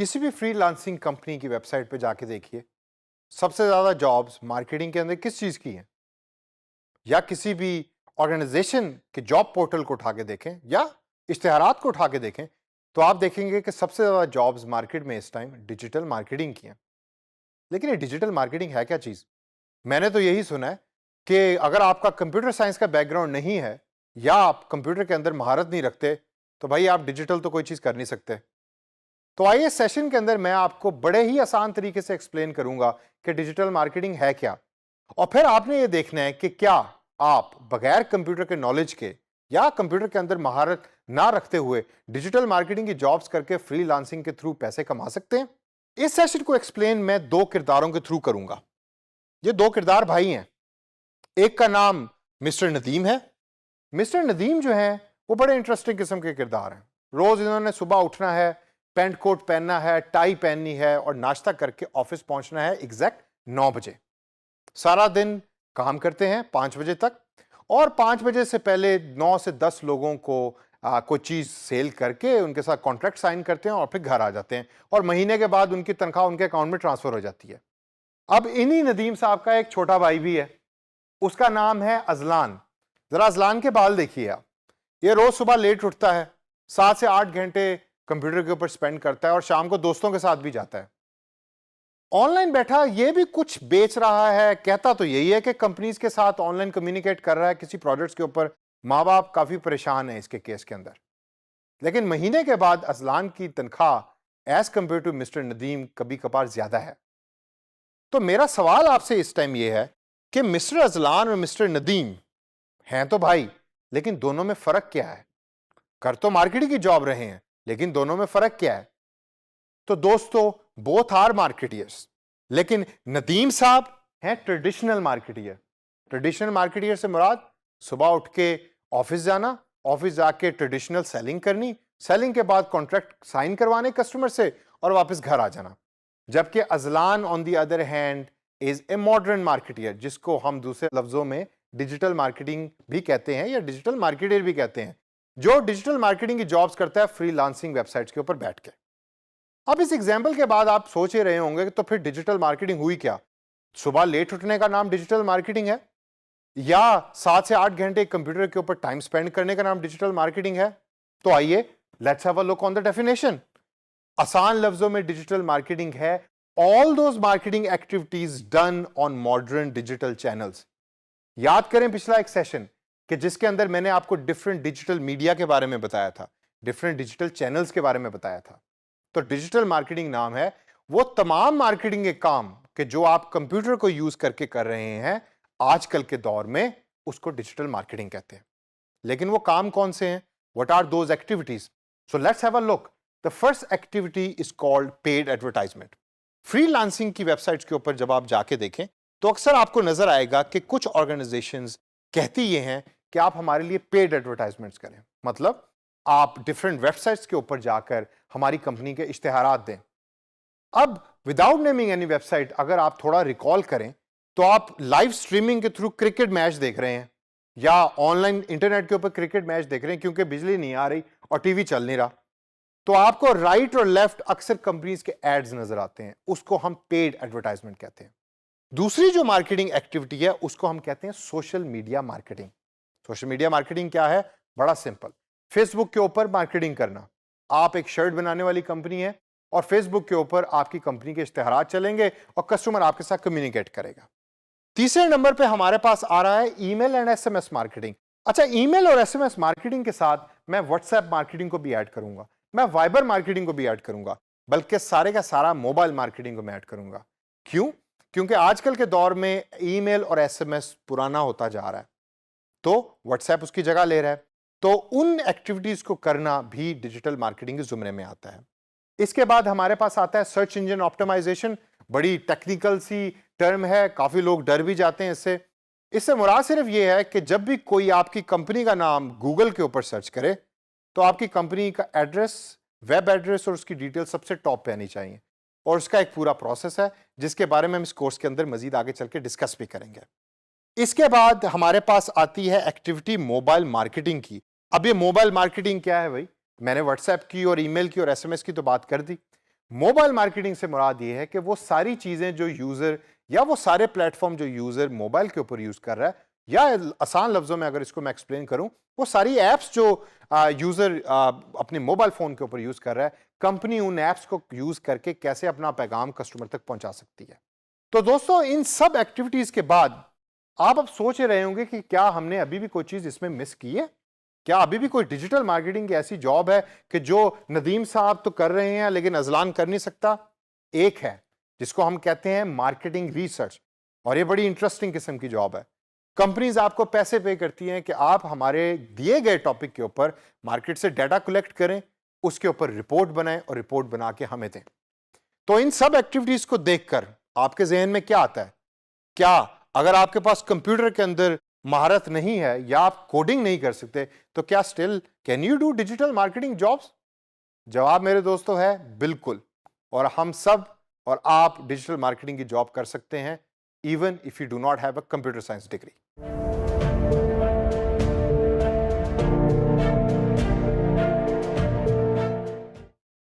किसी भी free lancing company की वेबसाइट पे जाके देखिए, सबसे ज्यादा जॉब्स मार्केटिंग के अंदर किस चीज की हैं, या किसी भी ऑर्गेनाइजेशन के जॉब पोर्टल को उठा के देखें या इश्तिहारात को उठा के देखें, तो आप देखेंगे कि सबसे ज्यादा जॉब्स मार्केट में इस टाइम डिजिटल मार्केटिंग की हैं। लेकिन ये डिजिटल मार्केटिंग है क्या चीज? मैंने तो यही सुना है कि अगर आपका कंप्यूटर साइंस का बैकग्राउंड नहीं है या आप कंप्यूटर के अंदर महारत नहीं रखते, तो भाई आप डिजिटल तो कोई चीज कर नहीं सकते। तो आइए सेशन के अंदर मैं आपको बड़े ही आसान तरीके से एक्सप्लेन करूंगा कि डिजिटल मार्केटिंग है क्या, और फिर आपने ये देखना है कि क्या आप बगैर कंप्यूटर के नॉलेज के या कंप्यूटर के अंदर महारत ना रखते हुए डिजिटल मार्केटिंग की जॉब्स करके फ्रीलांसिंग के थ्रू पैसे कमा सकते हैं। इस सेशन को एक्सप्लेन मैं दो किरदारों के थ्रू करूंगा। ये दो किरदार भाई हैं। एक का नाम मिस्टर नदीम है। मिस्टर नदीम जो है वो बड़े इंटरेस्टिंग किस्म के किरदार हैं। रोज इन्होंने सुबह उठना है, पेंट कोट पहनना है, टाई पहननी है और नाश्ता करके ऑफिस पहुंचना है एग्जैक्ट 9 बजे। सारा दिन काम करते हैं 5 बजे तक, और 5 बजे से पहले 9 से 10 लोगों को कोई चीज सेल करके उनके साथ कॉन्ट्रैक्ट साइन करते हैं और फिर घर आ जाते हैं, और महीने के बाद उनकी तनख्वाह उनके अकाउंट में ट्रांसफर हो जाती है। अब इन्हीं नदीम साहब का एक छोटा भाई भी है, उसका नाम है अजलान। जरा अजलान के बाल देखिए आप। ये रोज सुबह लेट उठता है, 7 से 8 घंटे कंप्यूटर के ऊपर स्पेंड करता है और शाम को दोस्तों के साथ भी जाता है। ऑनलाइन बैठा ये भी कुछ बेच रहा है, कहता तो यही है कि कंपनीज के साथ ऑनलाइन कम्युनिकेट कर रहा है किसी प्रोजेक्ट्स के ऊपर। माँ बाप काफी परेशान है इसके केस के अंदर। लेकिन महीने के बाद अजलान की तनख्वाह as compared to mister Nadeem कभी कभार ज्यादा है। तो मेरा सवाल आपसे इस टाइम ये है कि मिस्टर अजलान और मिस्टर नदीम हैं तो भाई, लेकिन दोनों में फर्क क्या है? कर तो मार्केटिंग की जॉब रहे हैं, लेकिन दोनों में फर्क क्या है? तो दोस्तों, बोथ आर मार्केटियर्स, लेकिन नदीम साहब हैं ट्रेडिशनल मार्केटियर। ट्रेडिशनल मार्केटियर से मुराद सुबह उठ के ऑफिस जाना, ऑफिस जाके ट्रेडिशनल सेलिंग करनी, सेलिंग के बाद कॉन्ट्रैक्ट साइन करवाने कस्टमर से और वापस घर आ जाना। जबकि Azlan on the other hand is a modern marketeer, जिसको हम दूसरे लफ्जों में डिजिटल मार्केटिंग भी कहते हैं या डिजिटल मार्केटियर भी कहते हैं, जो डिजिटल मार्केटिंग की जॉब्स करता है फ्रीलांसिंग वेबसाइट्स के ऊपर बैठ के। अब इस एग्जाम्पल के बाद आप सोच ही रहे होंगे कि तो फिर डिजिटल मार्केटिंग हुई क्या? सुबह लेट उठने का नाम डिजिटल मार्केटिंग है, या 7 से 8 घंटे कंप्यूटर के ऊपर टाइम स्पेंड करने का नाम डिजिटल मार्केटिंग है? तो आइए let's have a look on the definition. आसान लफ्जों में डिजिटल मार्केटिंग है all those marketing activities done on modern digital channels. याद करें पिछला एक सेशन कि जिसके अंदर मैंने आपको डिफरेंट डिजिटल मीडिया के बारे में बताया था, डिफरेंट डिजिटल चैनल्स के बारे में बताया था। तो डिजिटल मार्केटिंग नाम है वो तमाम मार्केटिंग के काम कि जो आप कंप्यूटर को यूज करके कर रहे हैं आजकल के दौर में, उसको डिजिटल मार्केटिंग कहते हैं। लेकिन वो काम कौन से हैं? What are those activities? So let's have a look. The first activity is called paid advertisement. Freelancing की वेबसाइट्स के ऊपर जब आप जाके देखें तो अक्सर आपको नजर आएगा कि कुछ ऑर्गेनाइजेशंस कहती ये हैं कि आप हमारे लिए पेड एडवर्टाइजमेंट्स करें, मतलब आप डिफरेंट वेबसाइट्स के ऊपर जाकर हमारी कंपनी के इश्तिहारात दें। अब विदाउट नेमिंग एनी वेबसाइट, अगर आप थोड़ा रिकॉल करें तो आप लाइव स्ट्रीमिंग के थ्रू क्रिकेट मैच देख रहे हैं या ऑनलाइन इंटरनेट के ऊपर क्रिकेट मैच देख रहे हैं क्योंकि बिजली नहीं आ रही और टीवी चल नहीं रहा, तो आपको राइट और लेफ्ट अक्सर कंपनीज के एड्स नजर आते हैं। उसको हम पेड एडवर्टाइजमेंट कहते हैं। दूसरी जो मार्केटिंग एक्टिविटी है उसको हम कहते हैं social media marketing. Social media marketing क्या है? बड़ा सिंपल। फेसबुक के ऊपर मार्केटिंग करना। आप एक शर्ट बनाने वाली कंपनी है और फेसबुक के ऊपर आपकी कंपनी के इश्तिहारात चलेंगे और कस्टमर आपके साथ कम्युनिकेट करेगा। तीसरे नंबर पे हमारे पास आ रहा है ईमेल एंड एसएमएस मार्केटिंग। अच्छा, ईमेल और एसएमएस मार्केटिंग के साथ मैं व्हाट्सएप मार्केटिंग को भी ऐड करूंगा, मैं वाइबर मार्केटिंग को भी ऐड करूंगा, बल्कि सारे का सारा मोबाइल मार्केटिंग को मैं ऐड करूंगा। क्यों? क्योंकि आजकल के दौर में ईमेल और एसएमएस पुराना होता जा रहा है, तो व्हाट्सएप उसकी जगह ले रहा है। तो उन एक्टिविटीज को करना भी डिजिटल मार्केटिंग के जुमरे में आता है। इसके बाद हमारे पास आता है सर्च इंजन ऑप्टिमाइजेशन। बड़ी टेक्निकल सी टर्म है, काफी लोग डर भी जाते हैं इससे। इससे मुराद सिर्फ ये है कि जब भी कोई आपकी कंपनी का नाम गूगल के ऊपर सर्च करे तो आपकी कंपनी का एड्रेस, वेब एड्रेस और उसकी डिटेल सबसे टॉप पे आनी चाहिए, और उसका एक पूरा प्रोसेस है जिसके बारे में हम इस कोर्स के अंदर मजीद आगे चल के डिस्कस भी करेंगे। इसके बाद हमारे पास आती है एक्टिविटी मोबाइल मार्केटिंग की। अब ये मोबाइल मार्केटिंग क्या है भाई? मैंने व्हाट्सएप की और ईमेल की और एसएमएस की तो बात कर दी। موبائل مارکیٹنگ سے مراد یہ ہے کہ وہ ساری چیزیں جو یوزر یا وہ سارے پلیٹ فارم جو یوزر موبائل کے اوپر یوز کر رہا ہے، یا آسان لفظوں میں اگر اس کو میں ایکسپلین کروں، وہ ساری ایپس جو یوزر اپنے موبائل فون کے اوپر یوز کر رہا ہے، کمپنی ان ایپس کو یوز کر کے کیسے اپنا پیغام کسٹمر تک پہنچا سکتی ہے۔ تو دوستو، ان سب ایکٹیویٹیز کے بعد آپ اب سوچ رہے ہوں گے کہ کیا ہم نے ابھی بھی کوئی چیز اس میں مس کی ہے؟ کیا ابھی بھی کوئی ڈیجیٹل مارکیٹنگ کی ایسی جاب ہے کہ جو ندیم صاحب تو کر رہے ہیں لیکن اذلان کر نہیں سکتا؟ ایک ہے جس کو ہم کہتے ہیں مارکیٹنگ ریسرچ، اور یہ بڑی انٹرسٹنگ قسم کی جاب ہے۔ کمپنیز آپ کو پیسے پے کرتی ہیں کہ آپ ہمارے دیے گئے ٹاپک کے اوپر مارکیٹ سے ڈیٹا کلیکٹ کریں، اس کے اوپر رپورٹ بنائیں اور رپورٹ بنا کے ہمیں دیں۔ تو ان سب ایکٹیویٹیز کو دیکھ کر آپ کے ذہن میں کیا آتا ہے؟ کیا اگر آپ کے پاس کمپیوٹر کے اندر مہارت نہیں ہے یا آپ کوڈنگ نہیں کر سکتے تو کیا still can you do digital marketing jobs? جواب میرے دوستو ہے بالکل، اور ہم سب اور آپ ڈیجیٹل مارکیٹنگ کی جاب کر سکتے ہیں even if you do not have a computer science degree.